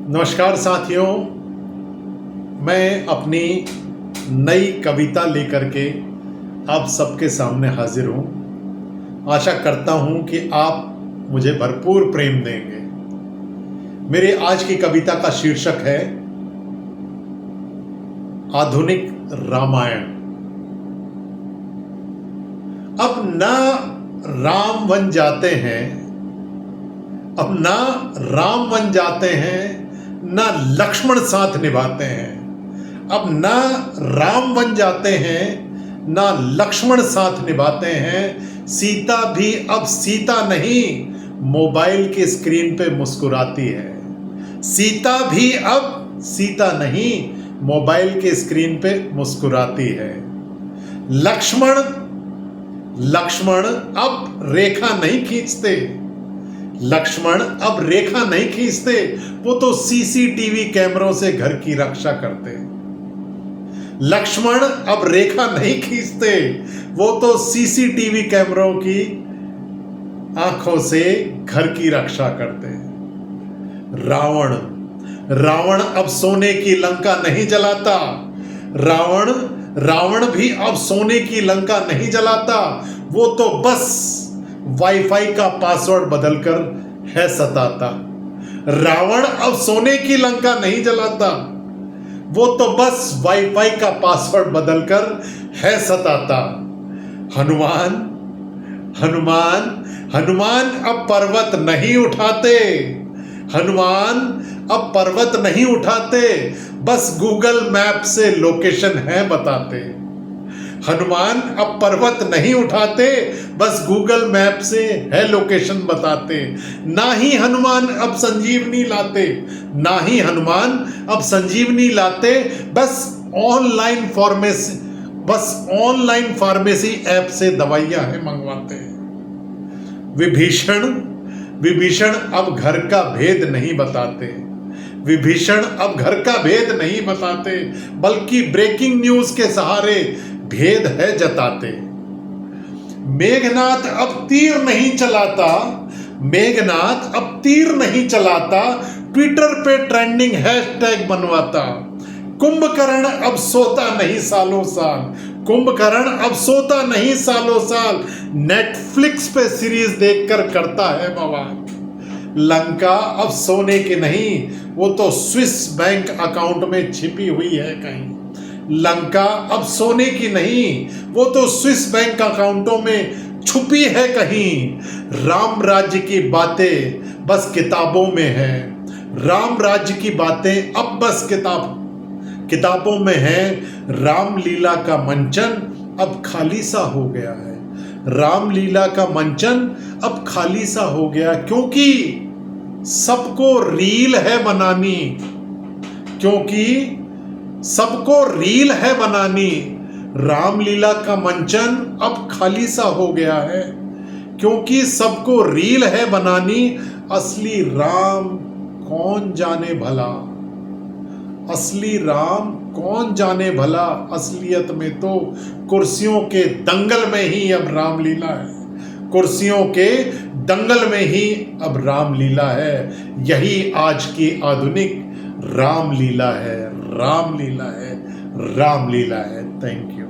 नमस्कार साथियों, मैं अपनी नई कविता लेकर के आप सबके सामने हाजिर हूँ। आशा करता हूँ कि आप मुझे भरपूर प्रेम देंगे। मेरी आज की कविता का शीर्षक है आधुनिक रामायण। अब ना राम बन जाते हैं, अब ना राम बन जाते हैं, ना लक्ष्मण साथ निभाते हैं। अब ना राम बन जाते हैं, ना लक्ष्मण साथ निभाते हैं। सीता भी अब सीता नहीं, मोबाइल की स्क्रीन पे मुस्कुराती है। सीता भी अब सीता नहीं, मोबाइल की स्क्रीन पे मुस्कुराती है। लक्ष्मण लक्ष्मण अब रेखा नहीं खींचते, लक्ष्मण अब रेखा नहीं खींचते, वो तो सीसीटीवी कैमरों से घर की रक्षा करते। लक्ष्मण अब रेखा नहीं खींचते, वो तो सीसीटीवी कैमरों की आंखों से घर की रक्षा करते। रावण रावण अब सोने की लंका नहीं जलाता, रावण भी अब सोने की लंका नहीं जलाता, वो तो बस वाईफाई का पासवर्ड बदलकर है सताता। रावण अब सोने की लंका नहीं जलाता, वो तो बस वाईफाई का पासवर्ड बदलकर है सताता। हनुमान हनुमान हनुमान अब पर्वत नहीं उठाते, हनुमान अब पर्वत नहीं उठाते, बस गूगल मैप से लोकेशन है बताते। हनुमान अब पर्वत नहीं उठाते, बस गूगल मैप से है लोकेशन बताते। ना ही हनुमान अब संजीवनी लाते, ना ही हनुमान अब संजीवनी लाते, बस ऑनलाइन फार्मेसी ऐप से दवाइयां है मंगवाते। विभीषण अब घर का भेद नहीं बताते, विभीषण अब घर का भेद नहीं बताते, बल्कि ब्रेकिंग न्यूज के सहारे भेद है जताते। मेघनाथ अब तीर नहीं चलाता, मेघनाथ अब तीर नहीं चलाता, ट्विटर पे ट्रेंडिंग हैशटैग बनवाता। कुंभकर्ण अब सोता नहीं सालों साल, कुंभकर्ण अब सोता नहीं सालों साल, नेटफ्लिक्स पे सीरीज देखकर करता है बवाल। लंका अब सोने की नहीं, वो तो स्विस बैंक अकाउंट में छिपी हुई है कहीं। लंका अब सोने की नहीं, वो तो स्विस बैंक अकाउंटों में छुपी है कहीं। राम राज्य की बातें बस किताबों में है, राम राज्य की बातें अब बस किताबों में है। रामलीला का मंचन अब खाली सा हो गया है, रामलीला का मंचन अब खाली सा हो गया, क्योंकि सबको रील है बनानी, क्योंकि सबको रील है बनानी। रामलीला का मंचन अब खाली सा हो गया है, क्योंकि सबको रील है बनानी। असली राम कौन जाने भला, असली राम कौन जाने भला, असलियत में तो कुर्सियों के दंगल में ही अब रामलीला है, कुर्सियों के दंगल में ही अब रामलीला है। यही आज की आधुनिक रामलीला है, रामलीला है, रामलीला है। Thank you.